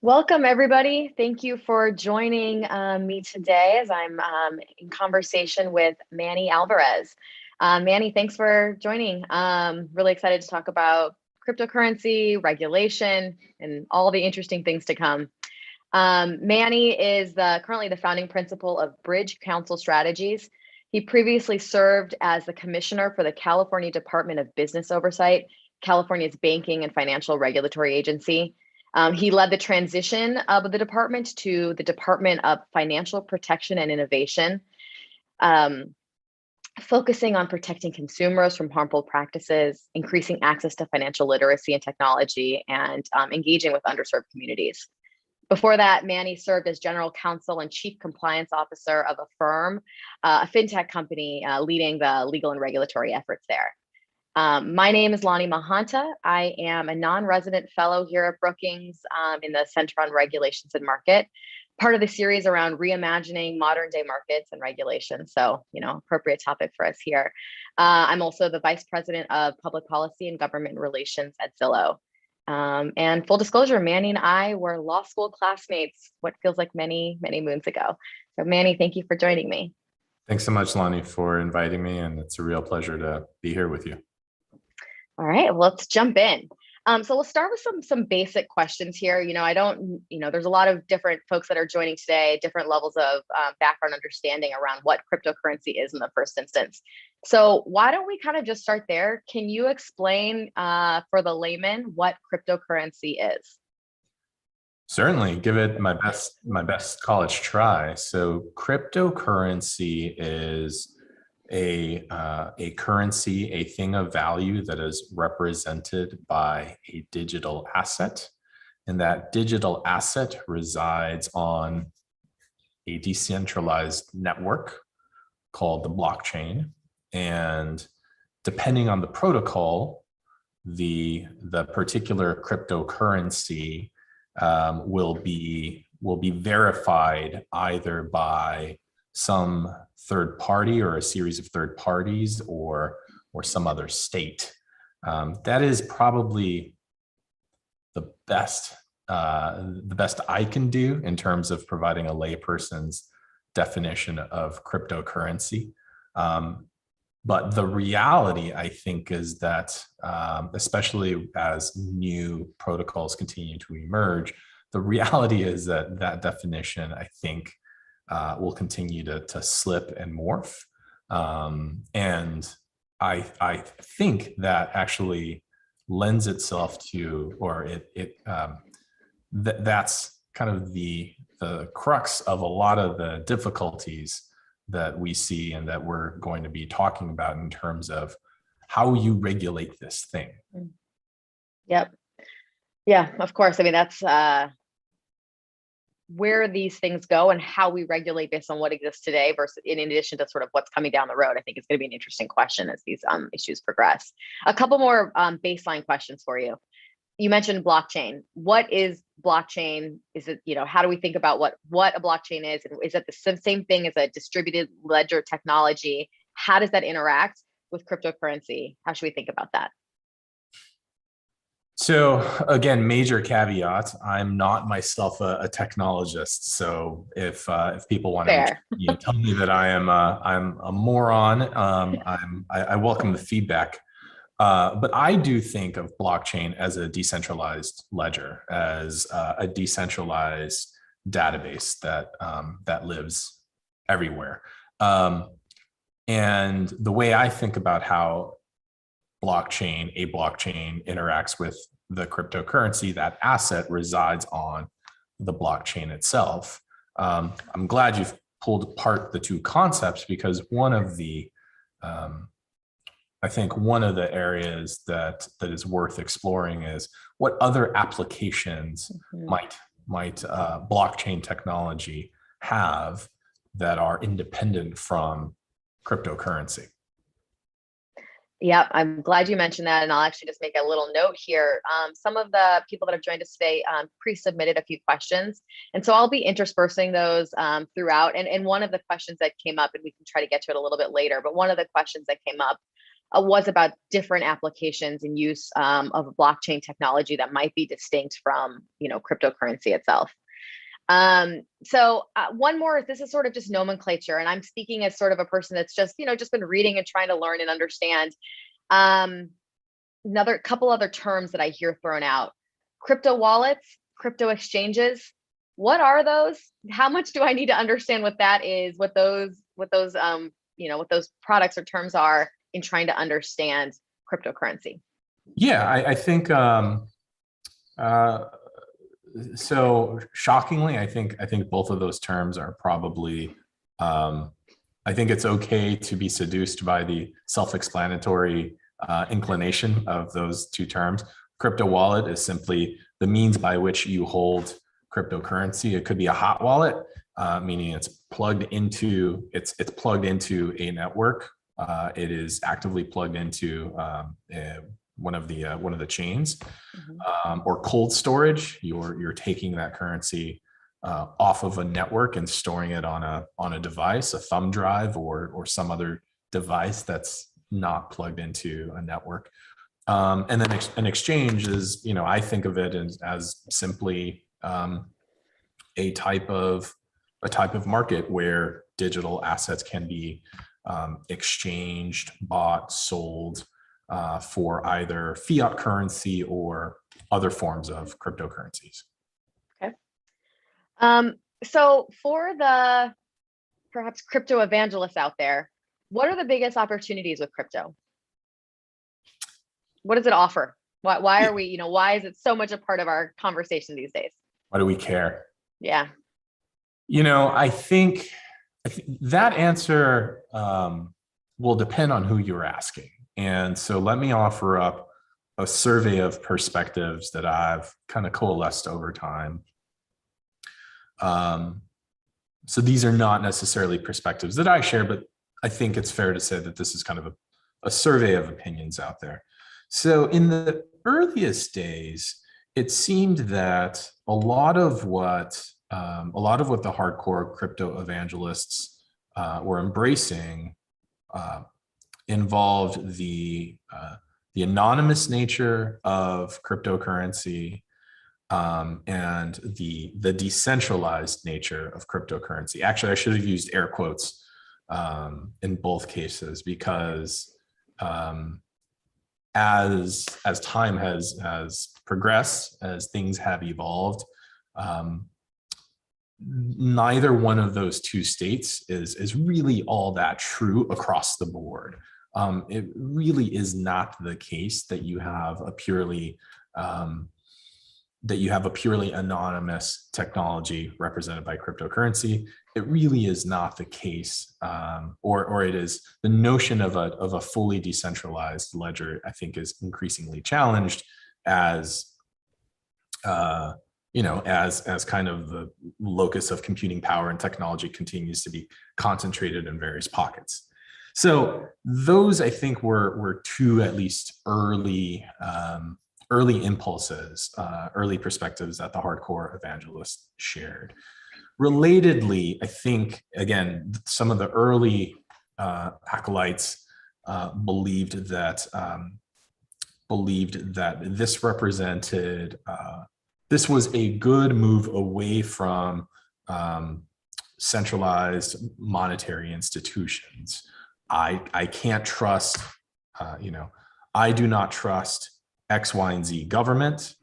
Welcome, everybody. Thank you for joining me today as I'm in conversation with Manny Alvarez. Manny, thanks for joining. Really excited to talk about cryptocurrency, regulation, and all the interesting things to come. Manny is currently the founding principal of Bridge Counsel Strategies. He previously served as the commissioner for the California Department of Business Oversight, California's banking and financial regulatory agency. He led the transition of the department to the Department of Financial Protection and Innovation, focusing on protecting consumers from harmful practices, increasing access to financial literacy and technology, and engaging with underserved communities. Before that, Manny served as general counsel and chief compliance officer of Affirm, a fintech company leading the legal and regulatory efforts there. My name is Loni Mahanta. I am a non-resident fellow here at Brookings in the Center on Regulations and Market, part of the series around reimagining modern day markets and regulations. So, appropriate topic for us here. I'm also the vice president of public policy and government relations at Zillow. And full disclosure, Manny and I were law school classmates, what feels like many, many moons ago. So Manny, thank you for joining me. Thanks so much, Loni, for inviting me. And it's a real pleasure to be here with you. All right, well, let's jump in. So we'll start with some basic questions here. There's a lot of different folks that are joining today, different levels of background understanding around what cryptocurrency is in the first instance. So why don't we kind of just start there? Can you explain for the layman what cryptocurrency is? Certainly, give it my best college try. So cryptocurrency is a currency, a thing of value that is represented by a digital asset. And that digital asset resides on a decentralized network called the blockchain. And depending on the protocol, the particular cryptocurrency will be verified either by some third party or a series of third parties or some other state. That is probably the best I can do in terms of providing a layperson's definition of cryptocurrency. But the reality, I think, is that especially as new protocols continue to emerge, the reality is that definition, I think, will continue to slip and morph. And I think that actually lends itself to, or that's kind of the crux of a lot of the difficulties that we see and that we're going to be talking about in terms of how you regulate this thing. Yep. Yeah, of course. I mean, that's where these things go and how we regulate based on what exists today versus in addition to sort of what's coming down the road. I think it's going to be an interesting question as these issues progress. A couple more baseline questions for you. You mentioned blockchain. What is blockchain? Is it, how do we think about what a blockchain is? And is it the same thing as a distributed ledger technology? How does that interact with cryptocurrency? How should we think about that? So again, major caveat, I'm not myself a technologist. So if people want to tell me that I'm a moron, I welcome the feedback. But I do think of blockchain as a decentralized ledger, as a decentralized database that lives everywhere. And the way I think about how a blockchain interacts with the cryptocurrency, that asset resides on the blockchain itself. I'm glad you've pulled apart the two concepts because I think one of the areas that is worth exploring is what other applications might blockchain technology have that are independent from cryptocurrency. Yeah, I'm glad you mentioned that. And I'll actually just make a little note here. Some of the people that have joined us today pre-submitted a few questions. And so I'll be interspersing those throughout. And one of the questions that came up, and we can try to get to it a little bit later, but one of the questions that came up was about different applications and use of blockchain technology that might be distinct from, cryptocurrency itself. So one more, this is sort of just nomenclature, and I'm speaking as sort of a person that's just, just been reading and trying to learn and understand. Another couple other terms that I hear thrown out: crypto wallets, crypto exchanges. What are those? How much do I need to understand what that is, what those products or terms are in trying to understand cryptocurrency? Yeah, I think so shockingly, I think both of those terms are probably, I think it's okay to be seduced by the self-explanatory inclination of those two terms. Crypto wallet is simply the means by which you hold cryptocurrency. It could be a hot wallet, meaning it's plugged into a network. It is actively plugged into one of the chains, or cold storage. You're taking that currency off of a network and storing it on a device, a thumb drive, or some other device that's not plugged into a network. And then an exchange is, I think of it as simply a type of market where digital assets can be exchanged, bought, sold for either fiat currency or other forms of cryptocurrencies. Okay. So for the perhaps crypto evangelists out there, what are the biggest opportunities with crypto? What does it offer? Why are we, why is it so much a part of our conversation these days? Why do we care? Yeah. I think that answer will depend on who you're asking. And so let me offer up a survey of perspectives that I've kind of coalesced over time. So these are not necessarily perspectives that I share, but I think it's fair to say that this is kind of a survey of opinions out there. So in the earliest days, it seemed that a lot of what the hardcore crypto evangelists were embracing involved the anonymous nature of cryptocurrency and the decentralized nature of cryptocurrency. Actually, I should have used air quotes in both cases, because as time has progressed, as things have evolved, neither one of those two states is really all that true across the board. It really is not the case that you have a purely anonymous technology represented by cryptocurrency. It really is not the case, or it is the notion of a fully decentralized ledger, I think, is increasingly challenged as as kind of the locus of computing power and technology continues to be concentrated in various pockets. So those, I think, were two at least early impulses, early perspectives that the hardcore evangelists shared. Relatedly, I think, again, some of the early acolytes believed that this represented this was a good move away from centralized monetary institutions. I can't trust, I do not trust X, Y, and Z government.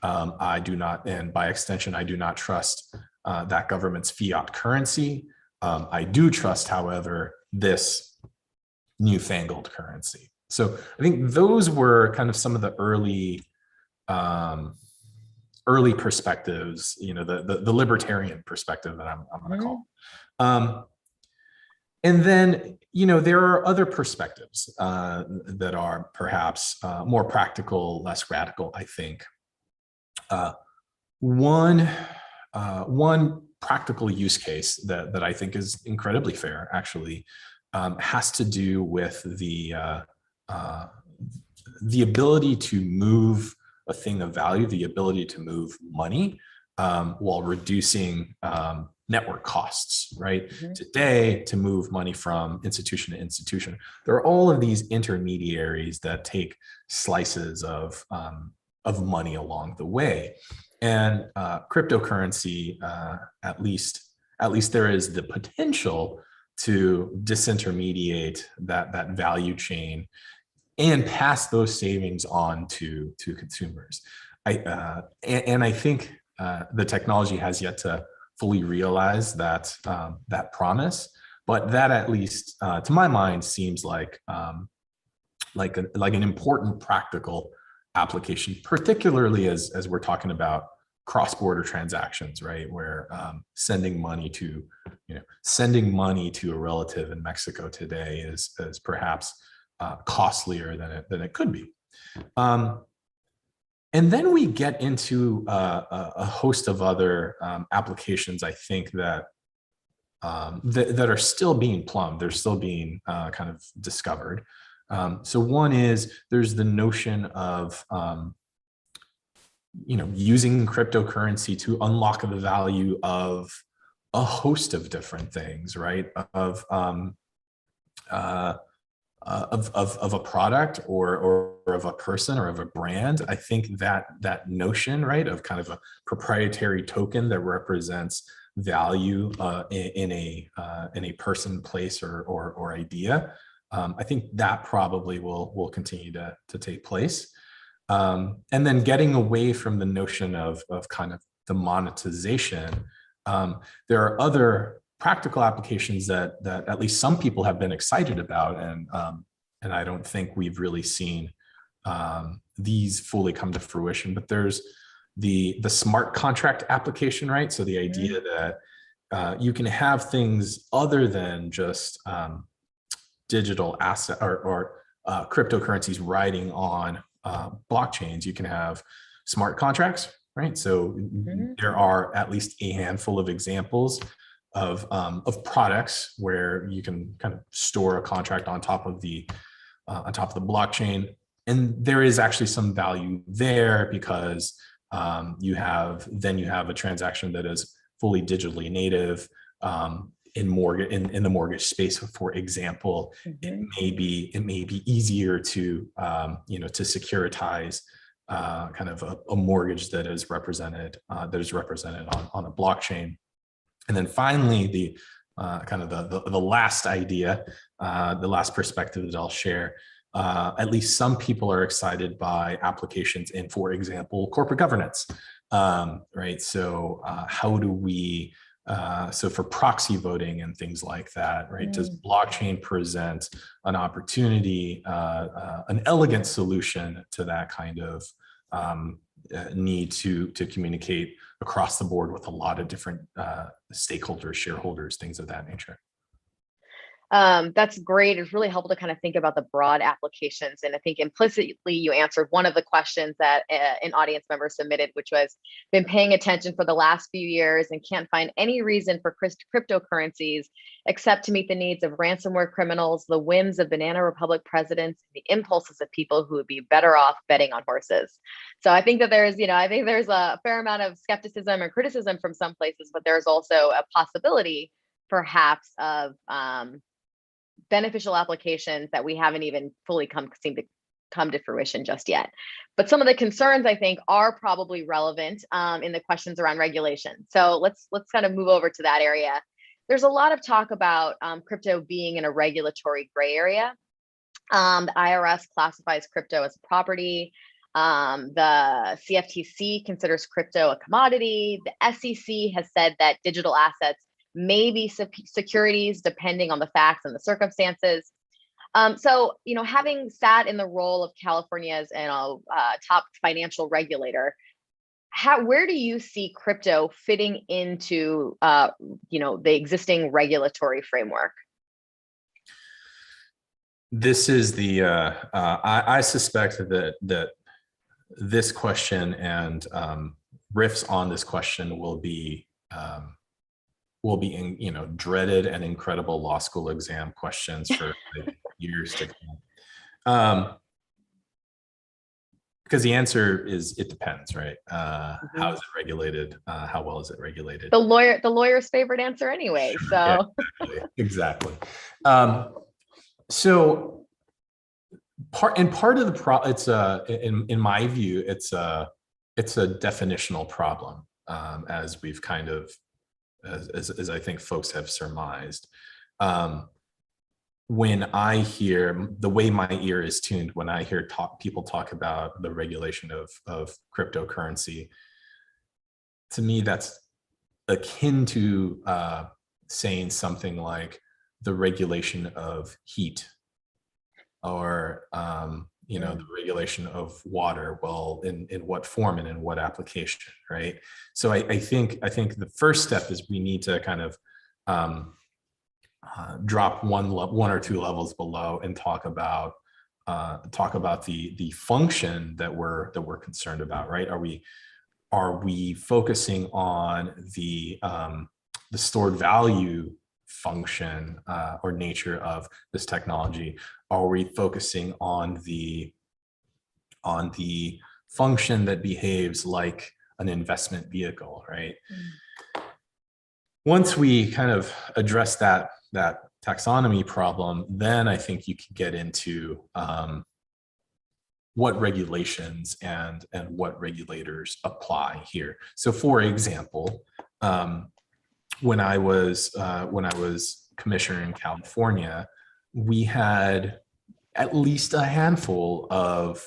I do not, and by extension, I do not trust that government's fiat currency. I do trust, however, this newfangled currency. So I think those were kind of some of the early perspectives, the libertarian perspective that I'm going to call. And then, there are other perspectives that are perhaps more practical, less radical, I think. One practical use case that I think is incredibly fair, actually, has to do with the ability to move a thing of value, the ability to move money while reducing network costs, right? Mhm. Today, to move money from institution to institution, there are all of these intermediaries that take slices of money along the way. And cryptocurrency, at least there is the potential to disintermediate that value chain and pass those savings on to consumers. I think the technology has yet to fully realize that promise, but that, at least to my mind, seems like an important practical application, particularly as we're talking about cross-border transactions, right? Where sending money to a relative in Mexico today is perhaps costlier than it could be. And then we get into a host of other applications, I think, that are still being plumbed. They're still being kind of discovered. So one is, there's the notion of using cryptocurrency to unlock the value of a host of different things, right? Of a product or of a person or of a brand. I think that notion, right, of kind of a proprietary token that represents value in a person, place, or idea. I think that probably will continue to take place. And then getting away from the notion of kind of the monetization, there are other practical applications that at least some people have been excited about, and I don't think we've really seen these fully come to fruition. But there's the smart contract application, right? So the idea that you can have things other than just digital asset or cryptocurrencies riding on blockchains. You can have smart contracts, right? So there are at least a handful of examples of products where you can kind of store a contract on top of the blockchain, and there is actually some value there because you have a transaction that is fully digitally native. In the mortgage space, for example, it may be easier to securitize kind of a mortgage that is represented on a blockchain. And then finally, the kind of the last idea, the last perspective that I'll share. At least some people are excited by applications in, for example, corporate governance, right? So how do we so for proxy voting and things like that, right? Does blockchain present an opportunity, an elegant solution to that kind of need to communicate across the board with a lot of different stakeholders, shareholders, things of that nature? That's great. It's really helpful to kind of think about the broad applications. And I think implicitly you answered one of the questions that an audience member submitted, which was, been paying attention for the last few years and can't find any reason for cryptocurrencies except to meet the needs of ransomware criminals, the whims of Banana Republic presidents, the impulses of people who would be better off betting on horses. So I think that there's a fair amount of skepticism and criticism from some places, but there's also a possibility perhaps of beneficial applications that we haven't even fully seem to come to fruition just yet. But some of the concerns, I think, are probably relevant in the questions around regulation. So let's kind of move over to that area. There's a lot of talk about crypto being in a regulatory gray area. The IRS classifies crypto as a property. The CFTC considers crypto a commodity. The SEC has said that digital assets may be securities depending on the facts and the circumstances. So, having sat in the role of California's top financial regulator, where do you see crypto fitting into the existing regulatory framework? This is the I suspect that this question and riffs on this question will be in dreaded and incredible law school exam questions for years to come. Because the answer is it depends, right? How is it regulated? How well is it regulated? The lawyer's favorite answer anyway. So Yeah, exactly. So part of the it's in my view, it's a definitional problem, as we've kind of as I think folks have surmised. When I hear the way my ear is tuned, when I hear people talk about the regulation of cryptocurrency, to me, that's akin to saying something like the regulation of heat, or the regulation of water. Well, in what form and in what application, right? So I think the first step is we need to kind of drop one or two levels below and talk about the function that we're concerned about, right? Are we focusing on the stored value function or nature of this technology? Are we focusing on the function that behaves like an investment vehicle, right? Once we kind of address that taxonomy problem, then I think you can get into what regulations and what regulators apply here. So, for example, when I was commissioner in California, we had at least a handful of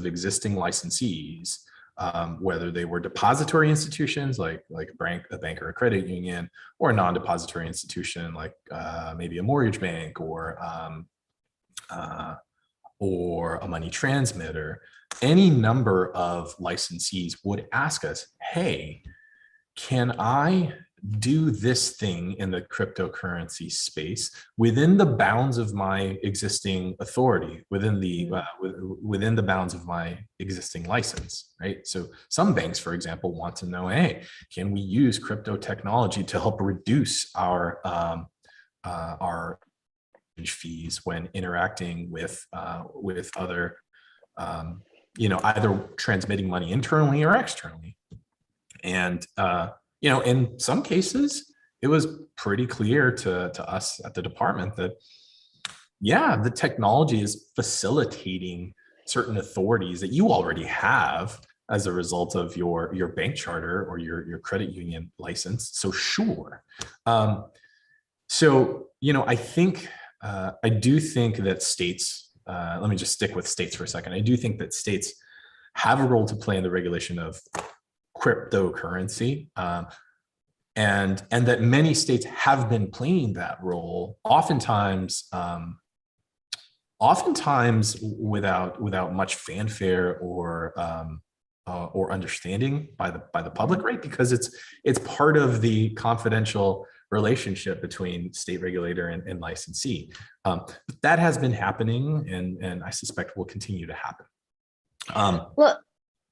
existing licensees, whether they were depository institutions like a bank or a credit union, or a non-depository institution like maybe a mortgage bank or a money transmitter. Any number of licensees would ask us, hey, can I do this thing in the cryptocurrency space within the bounds of my existing authority, within the bounds of my existing license, right? So some banks, for example, want to know, hey, can we use crypto technology to help reduce our fees when interacting with other, either transmitting money internally or externally. And in some cases, it was pretty clear to us at the department that, yeah, the technology is facilitating certain authorities that you already have as a result of your bank charter or your credit union license. So sure. I think I do think that states, let me just stick with states for a second. I do think that states have a role to play in the regulation of cryptocurrency, and that many states have been playing that role, oftentimes without much fanfare or understanding by the public, right? Because it's part of the confidential relationship between state regulator and licensee. That has been happening, and I suspect will continue to happen. Well,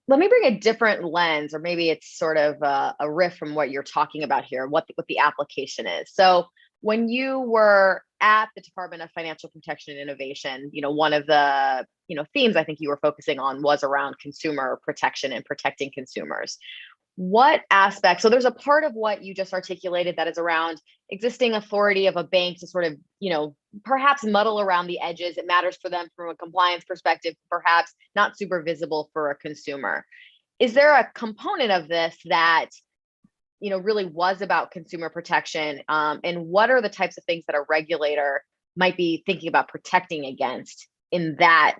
let me bring a different lens, or maybe it's sort of a riff from what you're talking about here, what the application is. So when you were at the Department of Financial Protection and Innovation, one of the themes I think you were focusing on was around consumer protection and protecting consumers. What aspects? So there's a part of what you just articulated that is around existing authority of a bank to sort of, perhaps muddle around the edges. It matters for them from a compliance perspective, perhaps not super visible for a consumer. Is there a component of this that, really was about consumer protection? And what are the types of things that a regulator might be thinking about protecting against in that,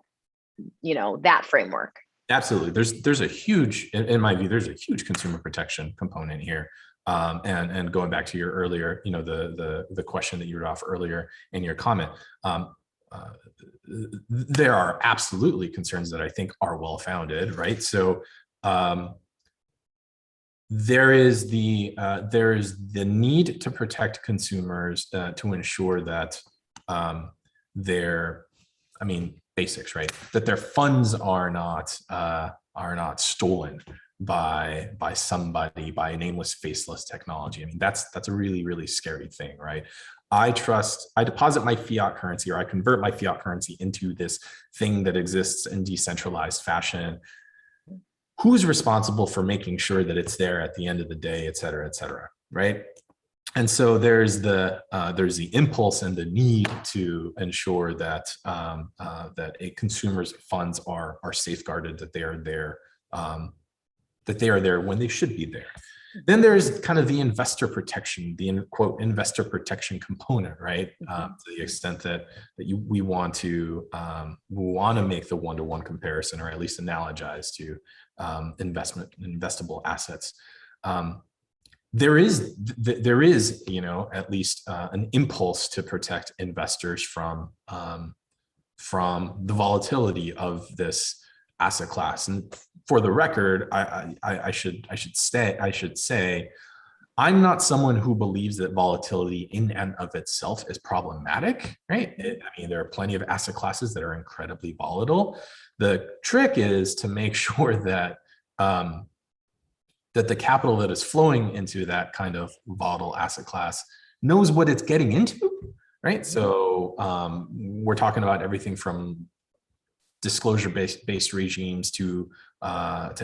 that framework? Absolutely. There's a huge, in my view, there's a huge consumer protection component here. And going back to your earlier, the question that you were off earlier in your comment, there are absolutely concerns that I think are well-founded, right? So there is the need to protect consumers to ensure that basics, right? That their funds are not stolen by somebody, by a nameless, faceless technology. I mean, that's a really, really scary thing, right? I deposit my fiat currency, or I convert my fiat currency into this thing that exists in decentralized fashion. Who's responsible for making sure that it's there at the end of the day, et cetera, right? And so there's the impulse and the need to ensure that that a consumer's funds are safeguarded, that they are there, when they should be there. Then there's kind of the investor protection, the quote investor protection component, right? To the extent that we want to make the one-to-one comparison, or at least analogize to investable assets. There is, at least an impulse to protect investors from the volatility of this asset class. And for the record, I should say, I'm not someone who believes that volatility in and of itself is problematic, right? There are plenty of asset classes that are incredibly volatile. The trick is to make sure that that the capital that is flowing into that kind of volatile asset class knows what it's getting into, right? So we're talking about everything from disclosure-based regimes to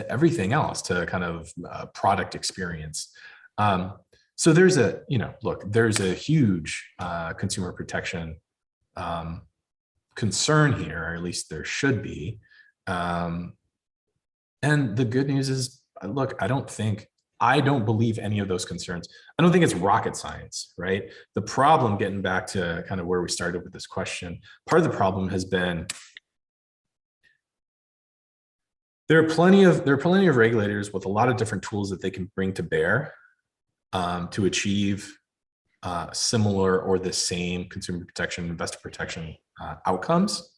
everything else, to kind of product experience. So there's there's a huge consumer protection concern here, or at least there should be. And the good news is, look, I don't believe any of those concerns. I don't think it's rocket science, right? The problem, getting back to kind of where we started with this question, part of the problem has been there are plenty of regulators with a lot of different tools that they can bring to bear to achieve similar or the same consumer protection, investor protection outcomes.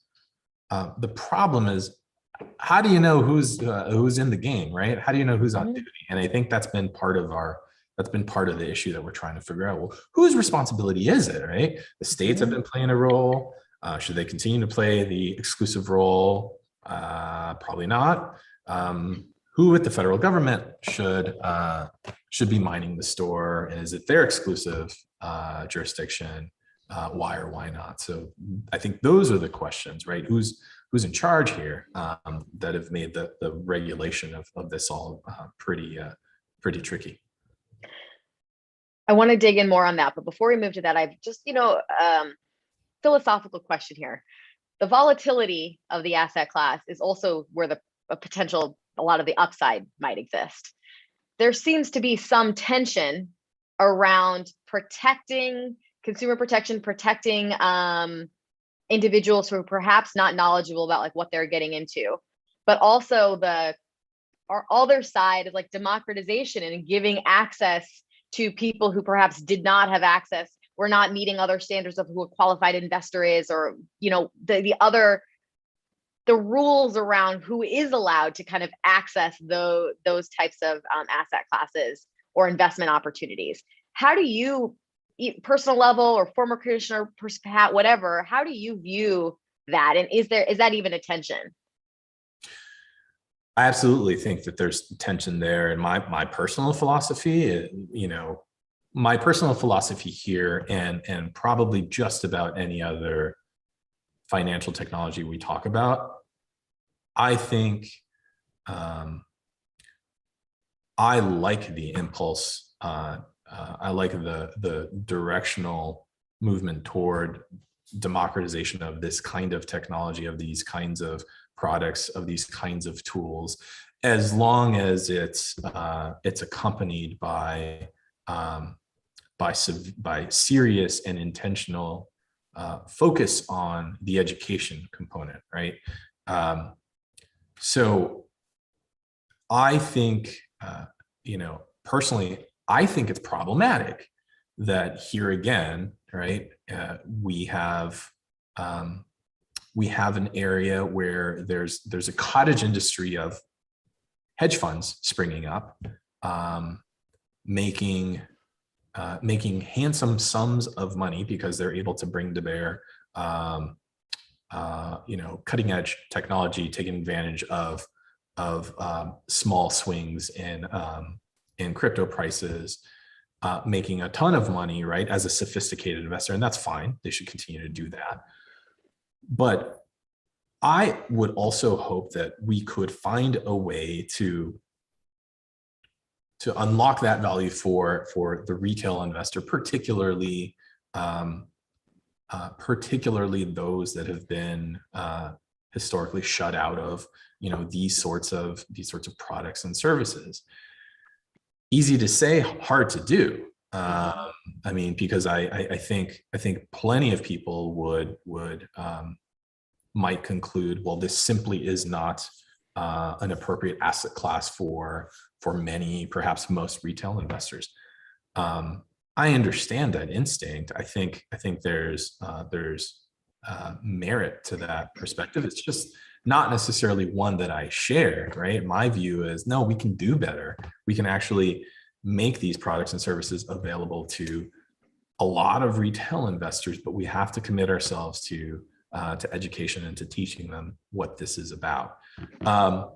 The problem is, how do you know who's in the game, right? How do you know who's on duty? And I think that's been part of the issue that we're trying to figure out. Well, whose responsibility is it, right? The states have been playing a role. Should they continue to play the exclusive role? Probably not. Who at the federal government should be mining the store, and is it their exclusive jurisdiction? Why or why not? So I think those are the questions, right? Who's in charge here, that have made the regulation of this all pretty tricky. I want to dig in more on that, but before we move to that, I've just philosophical question here. The volatility of the asset class is also where a lot of the upside might exist. There seems to be some tension around protecting consumer protection, protecting individuals who are perhaps not knowledgeable about what they're getting into, but also our other side is democratization and giving access to people who perhaps did not have access. We're not meeting other standards of who a qualified investor is, or the rules around who is allowed to kind of access those types of asset classes or investment opportunities. How do you, personal level or former commissioner, whatever, how do you view that? And is that even a tension? I absolutely think that there's tension there. And my personal philosophy, my personal philosophy here, and probably just about any other financial technology we talk about, I think I like the impulse. I like the directional movement toward democratization of this kind of technology, of these kinds of products, of these kinds of tools, as long as it's accompanied by serious and intentional focus on the education component, right? So I think, personally, I think it's problematic that here again, right, we have an area where there's a cottage industry of hedge funds springing up, making handsome sums of money because they're able to bring to bear cutting edge technology, taking advantage of small swings in crypto prices, making a ton of money, right, as a sophisticated investor, and that's fine. They should continue to do that. But I would also hope that we could find a way to unlock that value for the retail investor, particularly those that have been historically shut out of these sorts of products and services. Easy to say, hard to do. I mean, because I think plenty of people would might conclude, well, this simply is not an appropriate asset class for many, perhaps most retail investors. I understand that instinct. I think there's merit to that perspective. It's just not necessarily one that I share, right? My view is, no, we can do better. We can actually make these products and services available to a lot of retail investors, but we have to commit ourselves to education and to teaching them what this is about. I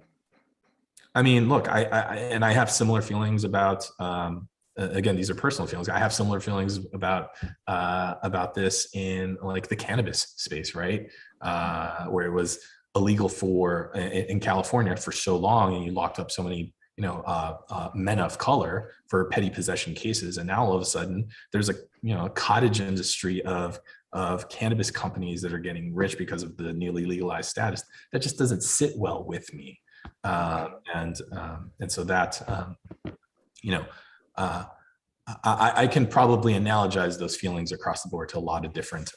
mean, look, I have similar feelings about, again, these are personal feelings. I have similar feelings about this in like the cannabis space, right? Where it was illegal in California for so long, and you locked up so many men of color for petty possession cases, and now all of a sudden there's a cottage industry of cannabis companies that are getting rich because of the newly legalized status. That just doesn't sit well with me, and so that I can probably analogize those feelings across the board to a lot of different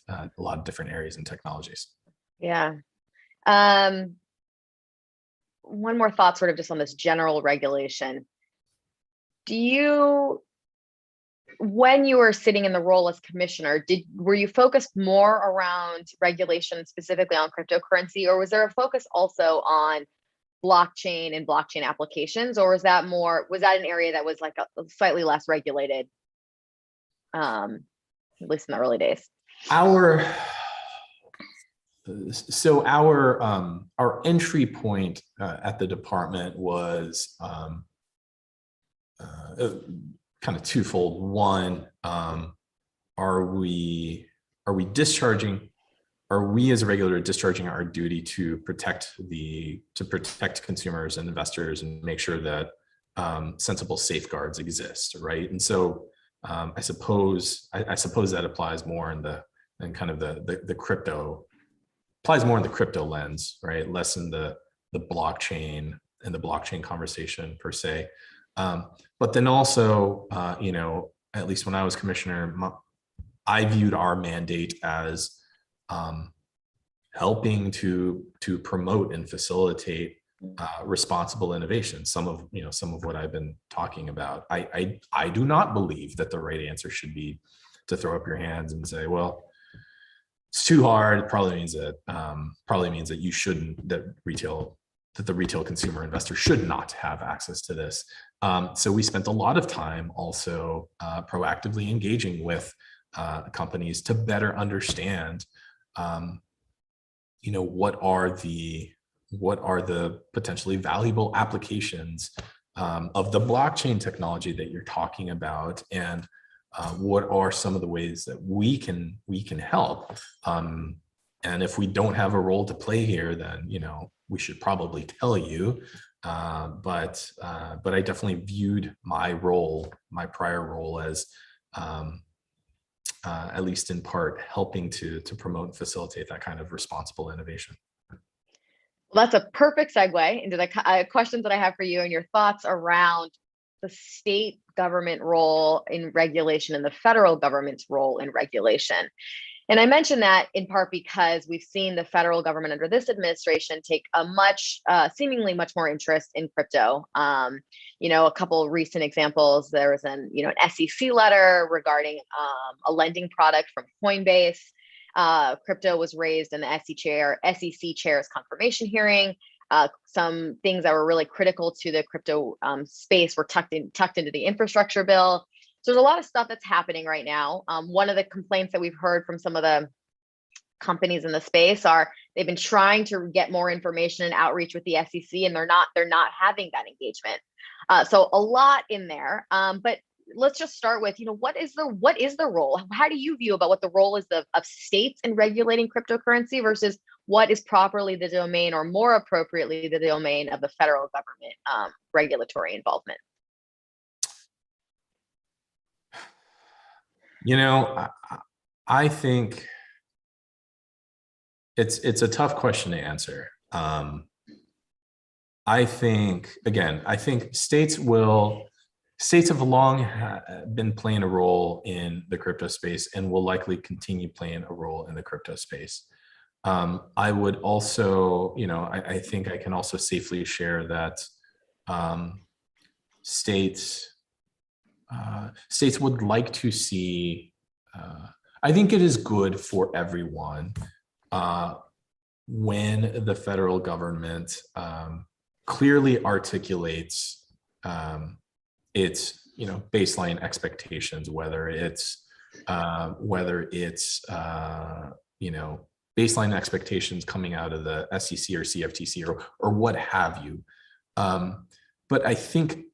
areas and technologies. Yeah. One more thought, sort of just on this general regulation. When you were sitting in the role as commissioner, were you focused more around regulation specifically on cryptocurrency, or was there a focus also on blockchain and blockchain applications, or was that an area that was like a slightly less regulated, at least in the early days? Our entry point at the department was kind of twofold. One, are we as a regulator discharging our duty to protect consumers and investors and make sure that sensible safeguards exist, right? And so I suppose that applies more in the crypto, applies more in the crypto lens, right? Less in the blockchain and the blockchain conversation per se. But then also, at least when I was commissioner, I viewed our mandate as helping to promote and facilitate responsible innovation. Some of what I've been talking about. I do not believe that the right answer should be to throw up your hands and say, well, it's too hard. It probably means that you shouldn't, that the retail consumer investor should not have access to this. So we spent a lot of time also proactively engaging with companies to better understand, what are the potentially valuable applications of the blockchain technology that you're talking about, and what are some of the ways that we can help. And if we don't have a role to play here, then we should probably tell you. But I definitely viewed my prior role as at least in part helping to promote and facilitate that kind of responsible innovation. Well, that's a perfect segue into the questions that I have for you and your thoughts around the state government role in regulation and the federal government's role in regulation. And I mention that in part because we've seen the federal government under this administration take a seemingly much more interest in crypto. A couple of recent examples, there was an SEC letter regarding a lending product from Coinbase. Crypto was raised in the SEC chair's confirmation hearing. Some things that were really critical to the crypto space were tucked into the infrastructure bill. So there's a lot of stuff that's happening right now. One of the complaints that we've heard from some of the companies in the space are they've been trying to get more information and outreach with the SEC, and they're not having that engagement. So a lot in there. But let's just start with, what is the role? How do you view about what the role is of states in regulating cryptocurrency versus what is properly the domain, or more appropriately the domain, of the federal government regulatory involvement? I think it's a tough question to answer. I think states have long been playing a role in the crypto space and will likely continue playing a role in the crypto space. I would also, I think I can also safely share that states would like to see, I think it is good for everyone when the federal government clearly articulates its baseline expectations, whether it's baseline expectations coming out of the SEC or CFTC or what have you. But I think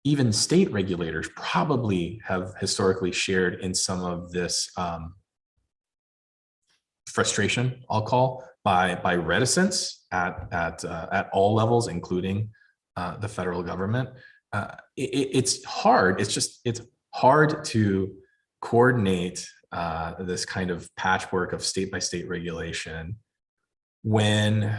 even state regulators probably have historically shared in some of this frustration, I'll call, by reticence at all levels, including the federal government. It's hard. It's hard to coordinate this kind of patchwork of state by state regulation when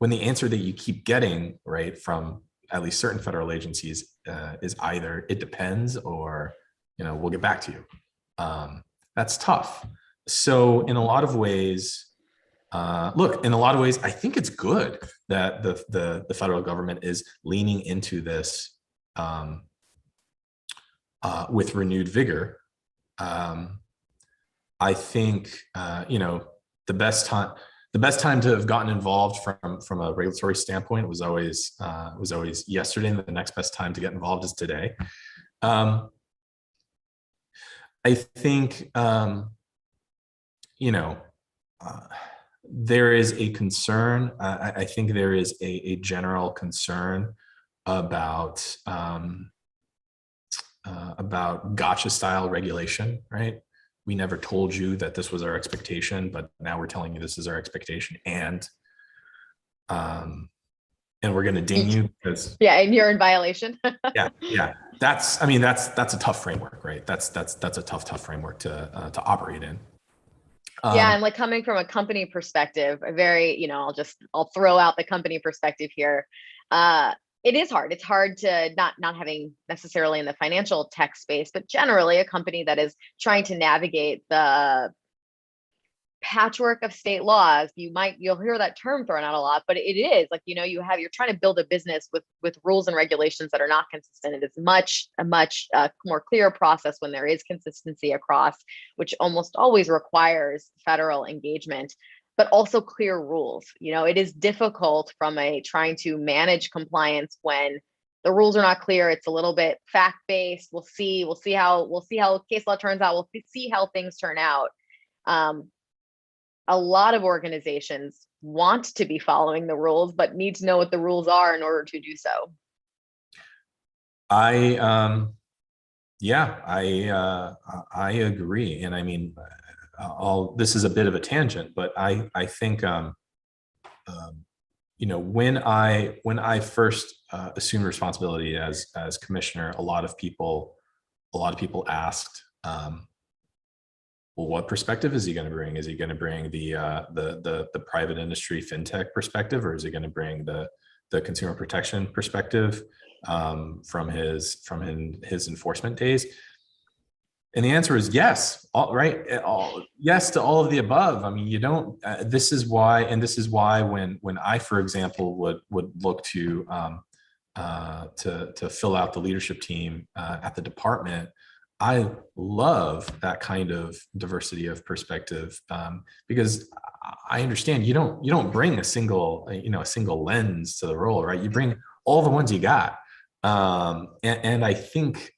the answer that you keep getting, right, from at least certain federal agencies is either it depends or we'll get back to you. That's tough. So in a lot of ways, I think it's good that the federal government is leaning into this with renewed vigor. I think the best time to have gotten involved from a regulatory standpoint was always yesterday, and the next best time to get involved is today. I think there is a concern. I think there is a general concern about gotcha style regulation, right? We never told you that this was our expectation, but now we're telling you this is our expectation, and we're going to ding you because and you're in violation. yeah. That's a tough framework, right? That's a tough framework to operate in. And like coming from a company perspective, I'll throw out the company perspective here. It is hard. It's hard to not having necessarily in the financial tech space, but generally a company that is trying to navigate the patchwork of state laws. You'll hear that term thrown out a lot, but it is like, you're trying to build a business with rules and regulations that are not consistent. It is a much more clear process when there is consistency across, which almost always requires federal engagement, but also clear rules. It is difficult from trying to manage compliance when the rules are not clear. It's a little bit fact-based. We'll see how case law turns out. We'll see how things turn out. A lot of organizations want to be following the rules, but need to know what the rules are in order to do so. I agree. And I mean, this is a bit of a tangent, but I think, when I first assumed responsibility as commissioner, a lot of people asked, well, what perspective is he going to bring? Is he going to bring the private industry fintech perspective, or is he going to bring the consumer protection perspective from his enforcement days? And the answer is yes. Yes to all of the above. I mean, you don't. This is why when I, for example, would look to fill out the leadership team at the department, I love that kind of diversity of perspective, because I understand you don't bring a single lens to the role, right? You bring all the ones you got, and I think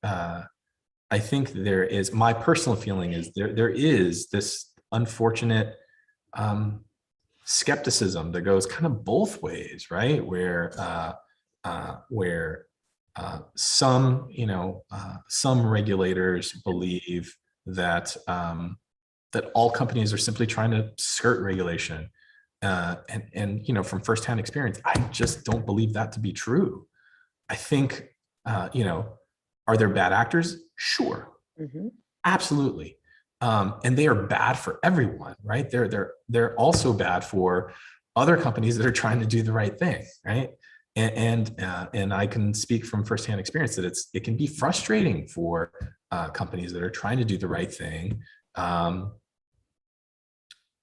there is, my personal feeling is there is this unfortunate skepticism that goes kind of both ways, right? Where some, some regulators believe that that all companies are simply trying to skirt regulation, and from firsthand experience, I just don't believe that to be true. I think, are there bad actors? Sure, absolutely. And they are bad for everyone, right? They're also bad for other companies that are trying to do the right thing, right? And I can speak from firsthand experience that it can be frustrating for companies that are trying to do the right thing,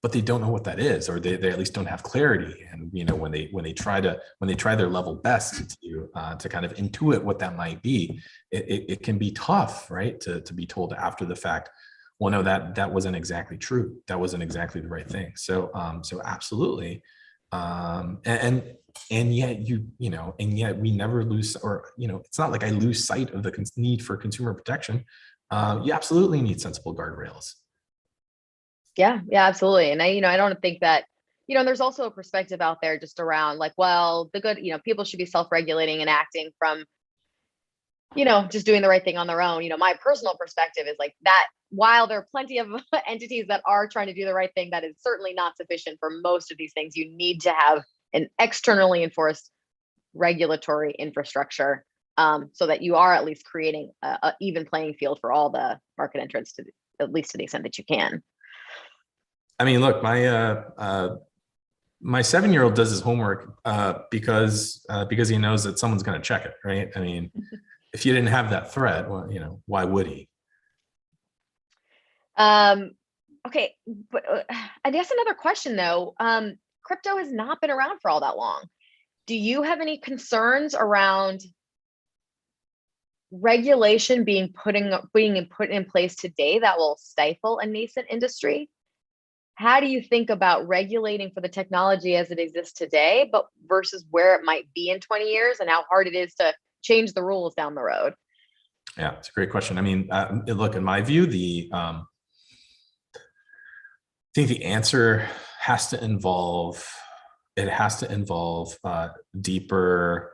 but they don't know what that is, or they at least don't have clarity. And when they try their level best to kind of intuit what that might be, it can be tough, right? To be told after the fact, well, no, that wasn't exactly true. That wasn't exactly the right thing. So absolutely. And yet and yet we never lose, or it's not like I lose sight of the need for consumer protection. You absolutely need sensible guardrails. Yeah, absolutely. And I don't think that, there's also a perspective out there just around like, well, the good, people should be self-regulating and acting from, just doing the right thing on their own. My personal perspective is like that while there are plenty of entities that are trying to do the right thing, that is certainly not sufficient for most of these things. You need to have an externally enforced regulatory infrastructure, so that you are at least creating a even playing field for all the market entrants, at least to the extent that you can. I mean, look, my 7-year-old does his homework because he knows that someone's going to check it, right? I mean, if you didn't have that threat, well, why would he? Okay, but I guess another question though, crypto has not been around for all that long. Do you have any concerns around regulation being put in place today that will stifle a nascent industry? How do you think about regulating for the technology as it exists today, but versus where it might be in 20 years and how hard it is to change the rules down the road? Yeah, it's a great question. I mean, look, in my view, I think the answer has to involve deeper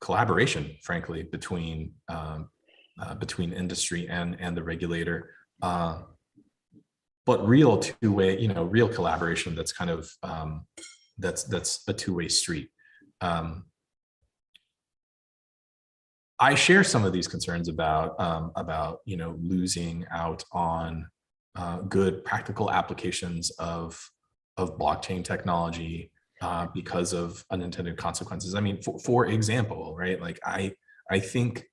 collaboration, frankly, between industry and the regulator, but real two-way, real collaboration that's kind of that's a two-way street. I share some of these concerns about losing out on good practical applications of blockchain technology because of unintended consequences. I mean, for example, right? Like I think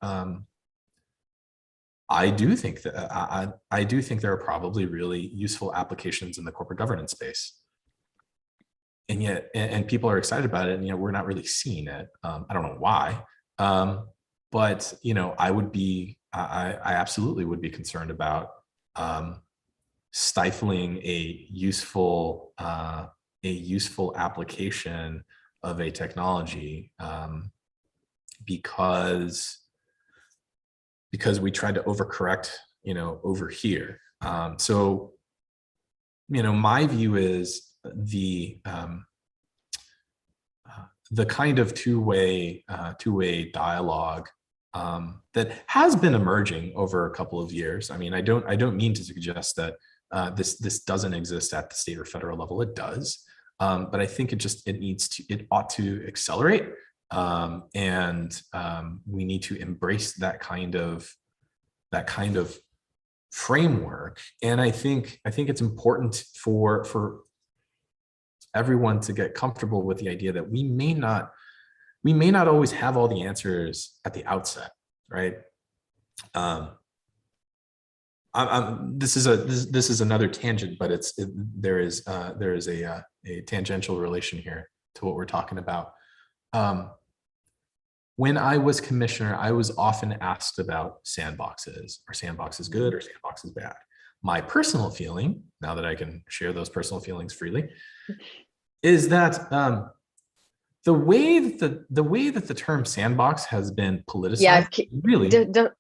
I do think that I do think there are probably really useful applications in the corporate governance space, and yet people are excited about it, and we're not really seeing it. I don't know why. But I absolutely would be concerned about stifling a useful application of a technology because we tried to overcorrect over here. So my view is the kind of two-way dialogue that has been emerging over a couple of years. I mean, I don't mean to suggest that this doesn't exist at the state or federal level. It does, but I think it ought to accelerate, and we need to embrace that kind of framework. And I think it's important for everyone to get comfortable with the idea that we may not always have all the answers at the outset, right? This is another tangent, but there is a tangential relation here to what we're talking about. When I was commissioner, I was often asked about sandboxes. Are sandboxes good or sandboxes bad? My personal feeling, now that I can share those personal feelings freely, is that the way that the term sandbox has been politicized,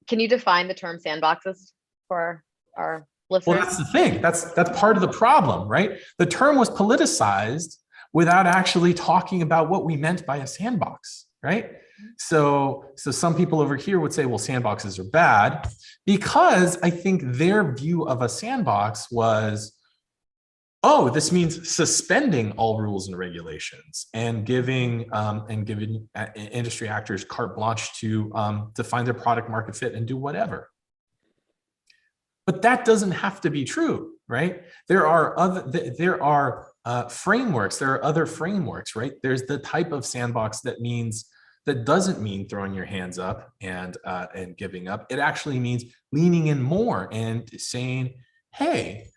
Can you define the term sandboxes for our Well, listeners? that's the thing. That's part of the problem, right? The term was politicized without actually talking about what we meant by a sandbox, right? So some people over here would say, well, sandboxes are bad, because I think their view of a sandbox was, oh, this means suspending all rules and regulations and giving industry actors carte blanche to find their product market fit and do whatever. But that doesn't have to be true, right? There are frameworks. There are other frameworks, right? There's the type of sandbox that doesn't mean throwing your hands up and giving up. It actually means leaning in more and saying, hey,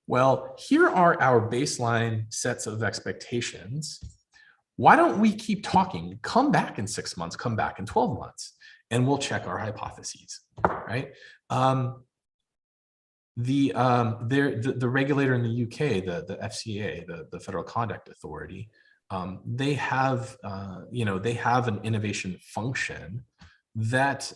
well, here are our baseline sets of expectations. Why don't we keep talking? Come back in 6 months, come back in 12 months, and we'll check our hypotheses, right? The regulator in the UK, the FCA, the Federal Conduct Authority, they have an innovation function that,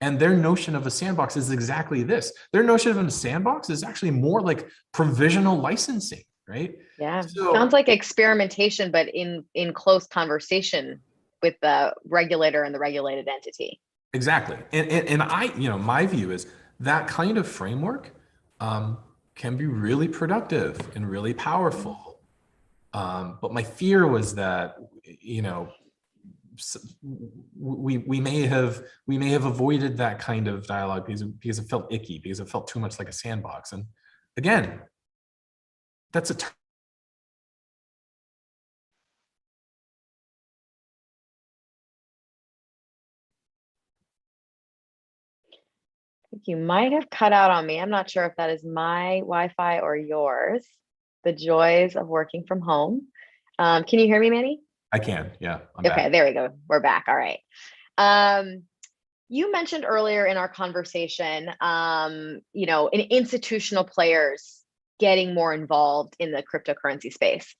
and their notion of a sandbox is exactly this. Their notion of a sandbox is actually more like provisional licensing, right? Yeah, So, sounds like experimentation, but in close conversation with the regulator and the regulated entity. exactly. And my view is that kind of framework can be really productive and really powerful. But my fear was that, we may have avoided that kind of dialogue because it felt icky, because it felt too much like a sandbox. And again, that's a term. You might have cut out on me. I'm not sure if that is my Wi-Fi or yours. The joys of working from home. Can you hear me, Manny? I can, yeah. I'm Okay, back. there we go. We're back. All right. You mentioned earlier in our conversation, institutional players getting more involved in the cryptocurrency space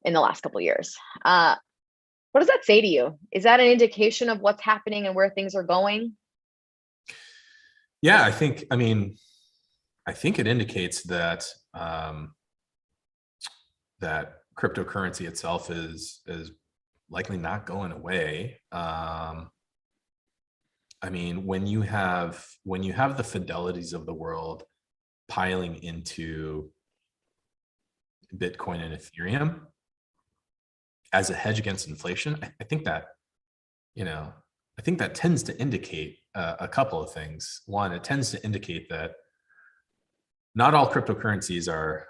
in the last couple of years. What does that say to you? Is that an indication of what's happening and where things are going? Yeah, I think it indicates that that cryptocurrency itself is likely not going away. When you have the Fidelities of the world piling into Bitcoin and Ethereum as a hedge against inflation, I think that tends to indicate a couple of things. One, it tends to indicate that not all cryptocurrencies are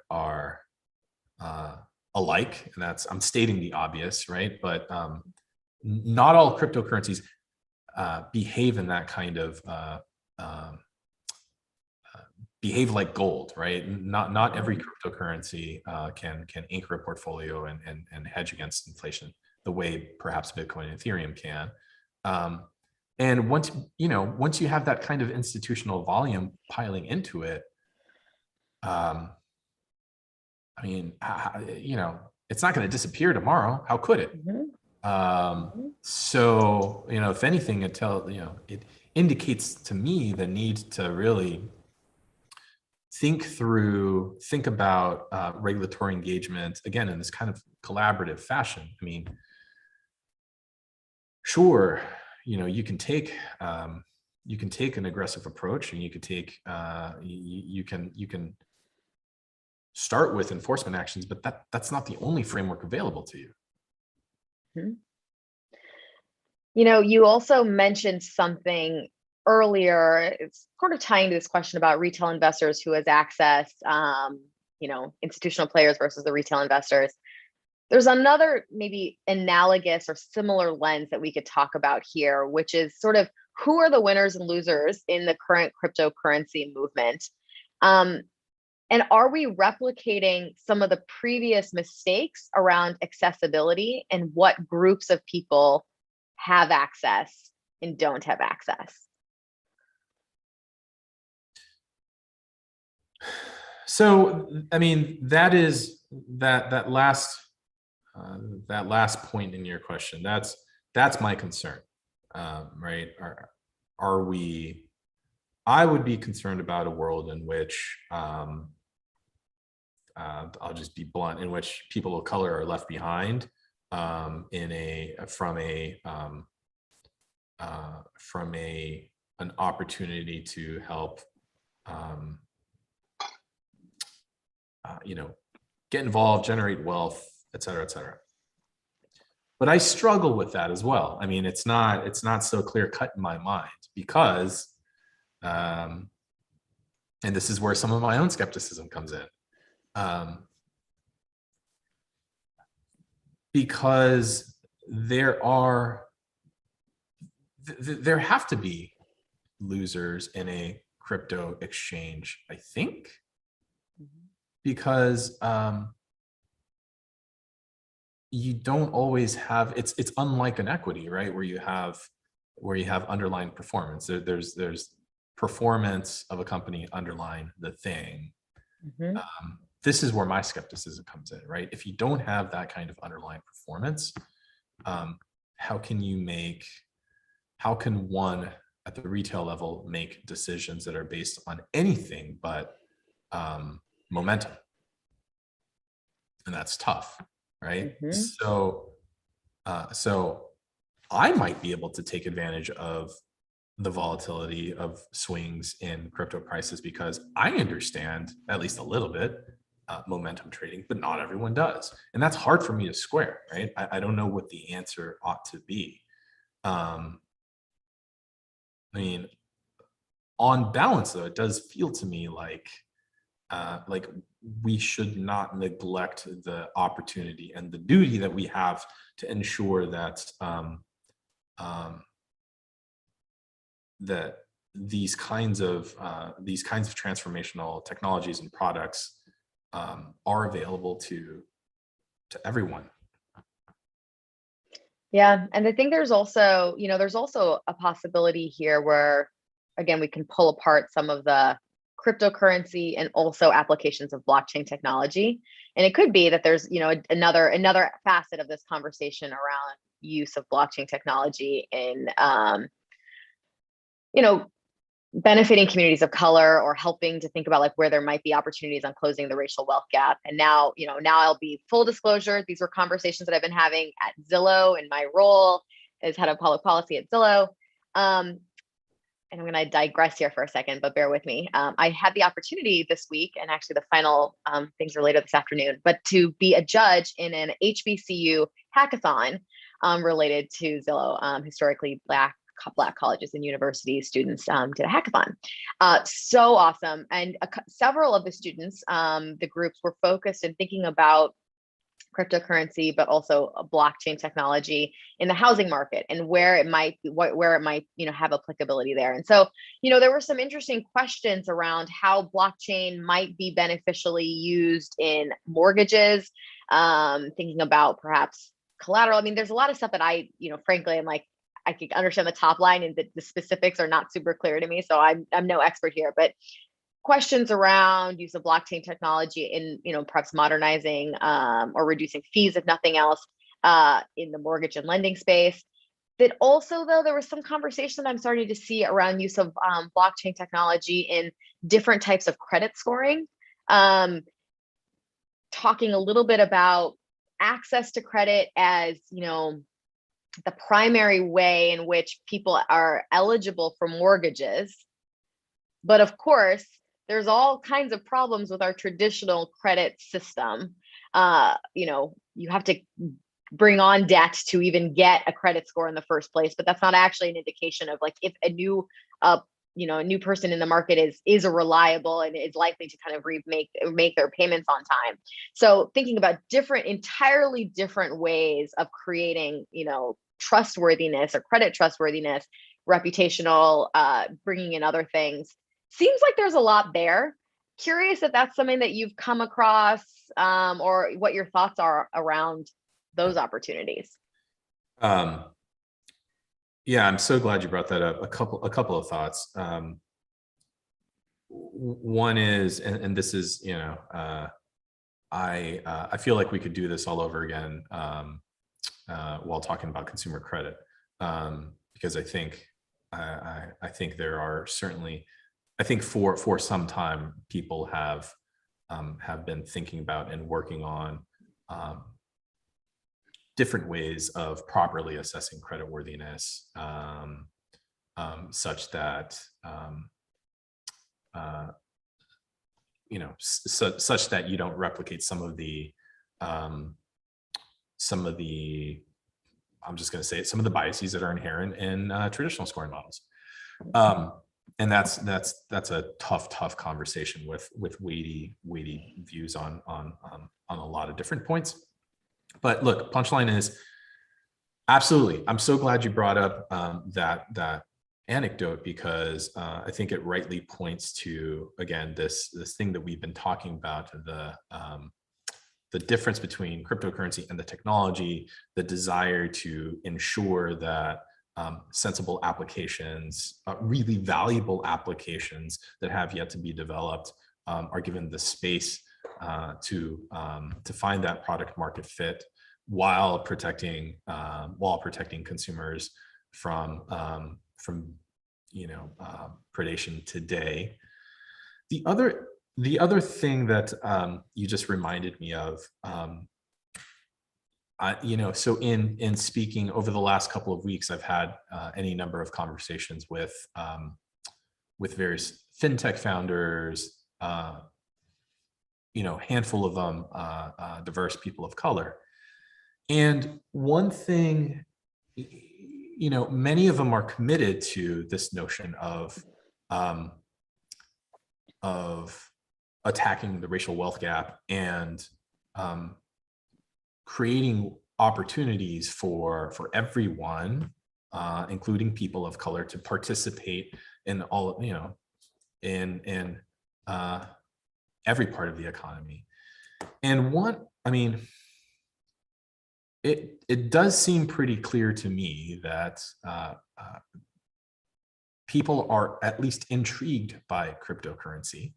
alike, and I'm stating the obvious, right? But not all cryptocurrencies behave in that kind of behave like gold, right? Not every cryptocurrency can anchor a portfolio and hedge against inflation the way perhaps Bitcoin and Ethereum can. And once you have that kind of institutional volume piling into it, it's not going to disappear tomorrow. How could it? So, if anything, it indicates to me the need to really think about regulatory engagement again in this kind of collaborative fashion. Sure, you can take an aggressive approach, and you can take you can start with enforcement actions, but that's not the only framework available to you. You also mentioned something earlier. It's sort of tying to this question about retail investors who has access, institutional players versus the retail investors. There's another maybe analogous or similar lens that we could talk about here, which is sort of who are the winners and losers in the current cryptocurrency movement? And are we replicating some of the previous mistakes around accessibility and what groups of people have access and don't have access? So, that last point in your question, that's my concern, right? Are we I would be concerned about a world in which, I'll just be blunt, in which people of color are left behind from an opportunity to help, get involved, generate wealth, et cetera, et cetera. But I struggle with that as well. I mean, it's not so clear cut in my mind because, and this is where some of my own skepticism comes in. Because there have to be losers in a crypto exchange, I think, because you don't always have, it's unlike an equity, right, where you have underlying performance. There's performance of a company underlying the thing. This is where my skepticism comes in, right? If you don't have that kind of underlying performance, how can one at the retail level make decisions that are based on anything but momentum? And that's tough, right? So I might be able to take advantage of the volatility of swings in crypto prices because I understand at least a little bit momentum trading, but not everyone does. And that's hard for me to square, right? I don't know what the answer ought to be. I mean, on balance though, it does feel to me like we should not neglect the opportunity and the duty that we have to ensure that that these kinds of transformational technologies and products are available to everyone. Yeah, and I think there's also a possibility here where, again, we can pull apart some of the cryptocurrency and also applications of blockchain technology. And it could be that there's, another facet of this conversation around use of blockchain technology in, benefiting communities of color or helping to think about like where there might be opportunities on closing the racial wealth gap. And now I'll be full disclosure. These were conversations that I've been having at Zillow in my role as head of public policy at Zillow. And I'm going to digress here for a second, but bear with me. I had the opportunity this week, and actually the final things are later this afternoon, but to be a judge in an HBCU hackathon related to Zillow. Historically Black colleges and university students did a hackathon. So awesome. And several of the students, the groups, were focused in thinking about cryptocurrency, but also a blockchain technology in the housing market and where it might have applicability there. And so, there were some interesting questions around how blockchain might be beneficially used in mortgages, thinking about perhaps collateral. I mean, there's a lot of stuff that I, frankly, I'm like, I can understand the top line and the specifics are not super clear to me. So I'm no expert here, but questions around use of blockchain technology in, perhaps modernizing or reducing fees, if nothing else, in the mortgage and lending space. That also, though, there was some conversation I'm starting to see around use of blockchain technology in different types of credit scoring. Talking a little bit about access to credit as, the primary way in which people are eligible for mortgages. But of course, there's all kinds of problems with our traditional credit system. You have to bring on debt to even get a credit score in the first place, but that's not actually an indication of like if a new person in the market is a reliable and is likely to kind of make their payments on time. So thinking about entirely different ways of creating, trustworthiness or credit trustworthiness, reputational, bringing in other things. Seems like there's a lot there. Curious if that's something that you've come across, or what your thoughts are around those opportunities. Yeah, I'm so glad you brought that up. A couple of thoughts. One is, and this is, I feel like we could do this all over again while talking about consumer credit, because I think there are certainly I think for some time, people have been thinking about and working on different ways of properly assessing creditworthiness, such that such that you don't replicate some of the I'm just going to say it, some of the biases that are inherent in traditional scoring models. And that's a tough conversation with weighty views on a lot of different points. But look, punchline is absolutely. I'm so glad you brought up that anecdote, because I think it rightly points to, again, this thing that we've been talking about, the difference between cryptocurrency and the technology, the desire to ensure that sensible applications, really valuable applications that have yet to be developed, are given the space to find that product market fit, while protecting consumers from predation today. The other thing that you just reminded me of, so in speaking over the last couple of weeks, I've had any number of conversations with various fintech founders, handful of them diverse people of color. And one thing, many of them are committed to this notion of attacking the racial wealth gap and creating opportunities for everyone, including people of color, to participate in all, in every part of the economy. And it does seem pretty clear to me that people are at least intrigued by cryptocurrency.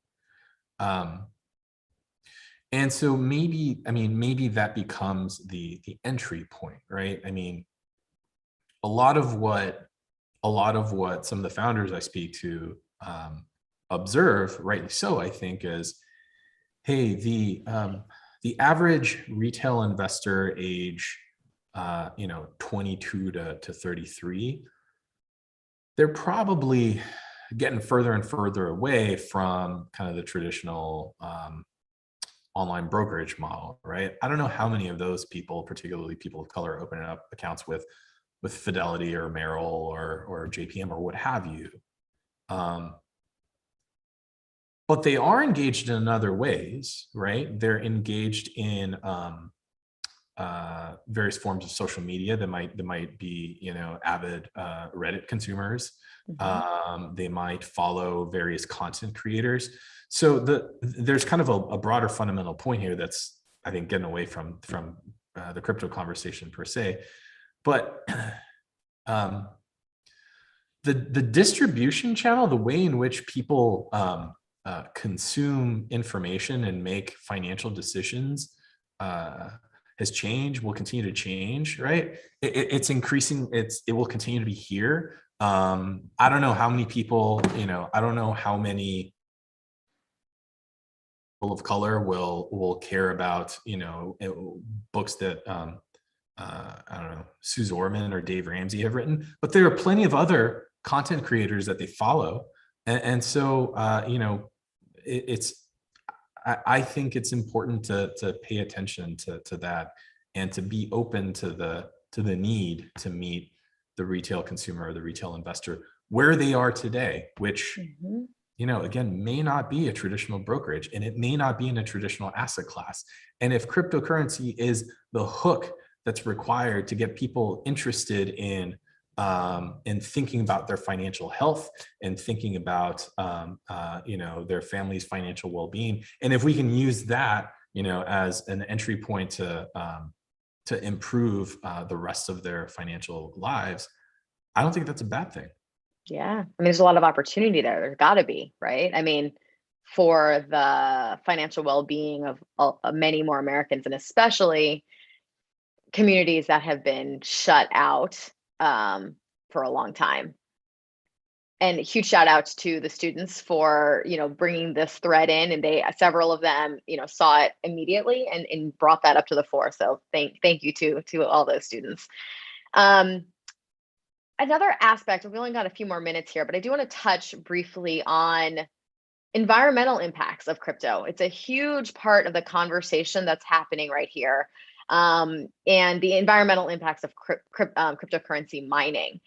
And so maybe that becomes the entry point, right? I mean, a lot of what some of the founders I speak to observe, rightly so, I think, is, hey, the average retail investor age, 22 to 33, they're probably getting further and further away from kind of the traditional online brokerage model, right? I don't know how many of those people, particularly people of color, are opening up accounts with Fidelity or Merrill or JPM or what have you. But they are engaged in other ways, right? They're engaged in various forms of social media. They might be, avid Reddit consumers. Mm-hmm. They might follow various content creators. So there's kind of a broader fundamental point here that's, I think, getting away from the crypto conversation per se. But the distribution channel, the way in which people consume information and make financial decisions has changed, will continue to change, right? It's increasing, it will continue to be here. I don't know how many people, I don't know how many people of color will care about, books that, I don't know, Sue Zorman or Dave Ramsey have written, but there are plenty of other content creators that they follow. And so, I think it's important to pay attention to that, and to be open to the need to meet the retail consumer or the retail investor where they are today, which, again, may not be a traditional brokerage, and it may not be in a traditional asset class. And if cryptocurrency is the hook that's required to get people interested in thinking about their financial health and thinking about their family's financial well-being, and if we can use that as an entry point to improve the rest of their financial lives, I don't think that's a bad thing. Yeah, I mean, there's a lot of opportunity there. There's got to be, right? I mean, for the financial well-being of many more Americans, and especially communities that have been shut out for a long time. And huge shout outs to the students for, bringing this thread in, and several of them, saw it immediately and brought that up to the fore. So thank you to all those students. Another aspect, we only got a few more minutes here, but I do want to touch briefly on environmental impacts of crypto. It's a huge part of the conversation that's happening right here. And the environmental impacts of cryptocurrency mining.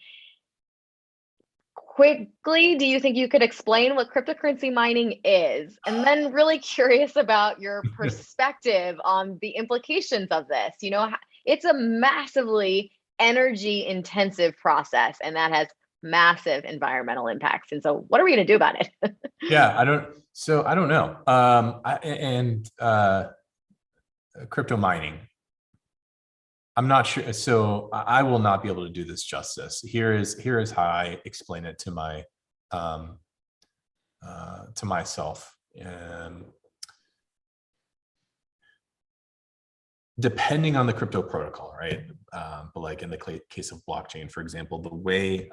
Quickly, do you think you could explain what cryptocurrency mining is? And then really curious about your perspective on the implications of this. It's a massively energy intensive process, and that has massive environmental impacts. And so what are we going to do about it? Yeah, I don't know. Crypto mining, I'm not sure. So I will not be able to do this justice. Here is how I explain it to myself. Depending on the crypto protocol, right? But like in the case of blockchain, for example, the way,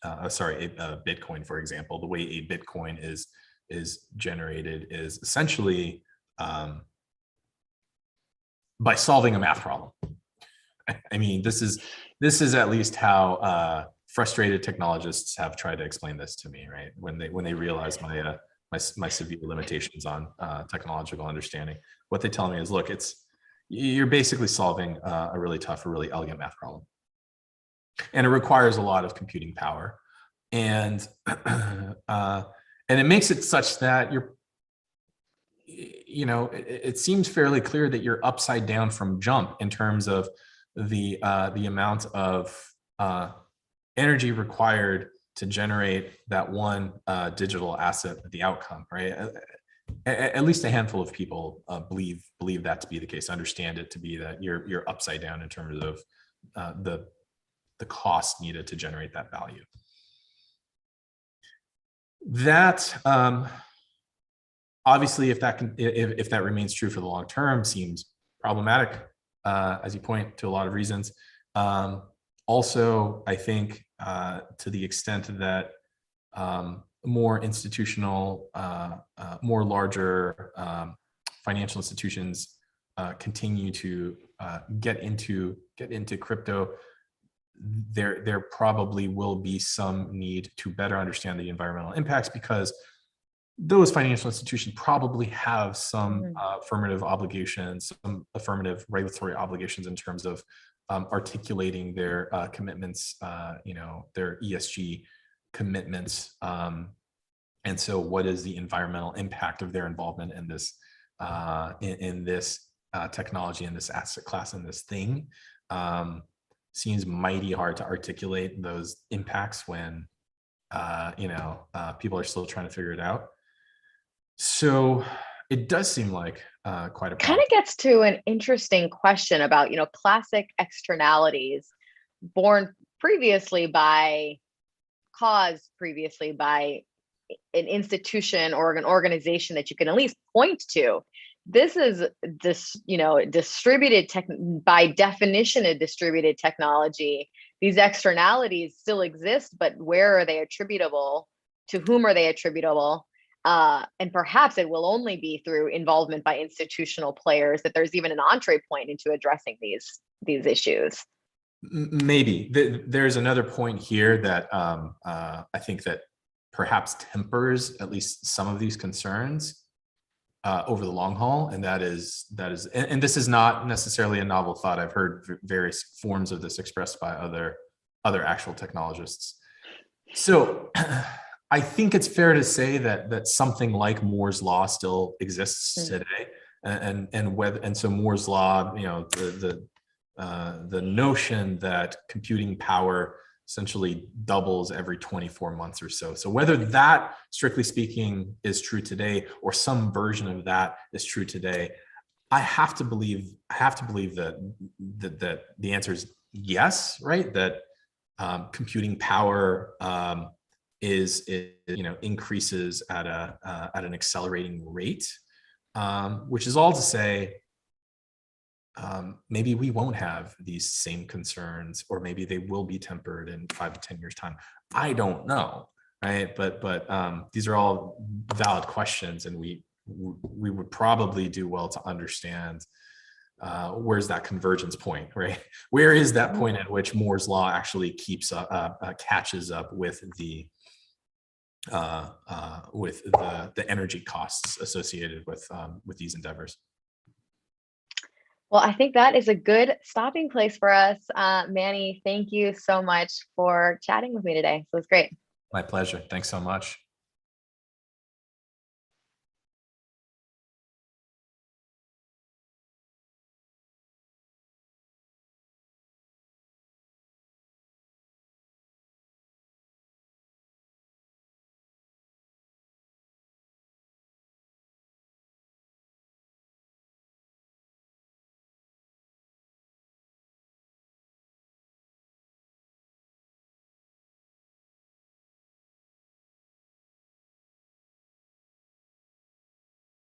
Bitcoin, for example, the way a Bitcoin is generated is essentially by solving a math problem. I mean, this is at least how frustrated technologists have tried to explain this to me, right? When they realize my severe limitations on technological understanding, what they tell me is, look, you're basically solving a really tough, a really elegant math problem, and it requires a lot of computing power, and it makes it such that it seems fairly clear that you're upside down from jump in terms of the amount of energy required to generate that one digital asset, the outcome, right? At least a handful of people believe that to be the case, understand it to be that you're upside down in terms of the cost needed to generate that value. That obviously, if that remains true for the long term, seems problematic, as you point to a lot of reasons. Also, I think to the extent that more institutional, more larger financial institutions continue to get into crypto, there probably will be some need to better understand the environmental impacts, because those financial institutions probably have some affirmative obligations, some affirmative regulatory obligations in terms of articulating their commitments, their ESG commitments. And so what is the environmental impact of their involvement in this technology, in this asset class, in this thing? Seems mighty hard to articulate those impacts when people are still trying to figure it out. So it does seem like quite a problem. Kind of gets to an interesting question about, classic externalities caused previously by an institution or an organization that you can at least point to. This is distributed by definition, a distributed technology. These externalities still exist, but where are they attributable? To whom are they attributable? And perhaps it will only be through involvement by institutional players that there's even an entree point into addressing these issues. Maybe there's another point here that I think that perhaps tempers at least some of these concerns over the long haul, and that is, and this is not necessarily a novel thought. I've heard various forms of this expressed by other actual technologists. So I think it's fair to say that something like Moore's law still exists today, and so Moore's law, the notion that computing power essentially doubles every 24 months or so. So whether that, strictly speaking, is true today, or some version of that is true today, I have to believe that the answer is yes, right? That computing power increases at an accelerating rate, which is all to say, maybe we won't have these same concerns, or maybe they will be tempered in 5 to 10 years time. I don't know, right? But these are all valid questions, and we would probably do well to understand where's that convergence point, right? Where is that point at which Moore's law actually keeps catches up with the energy costs associated with these endeavors? Well, I think that is a good stopping place for us. Manny, thank you so much for chatting with me today. So it was great. My pleasure. Thanks so much.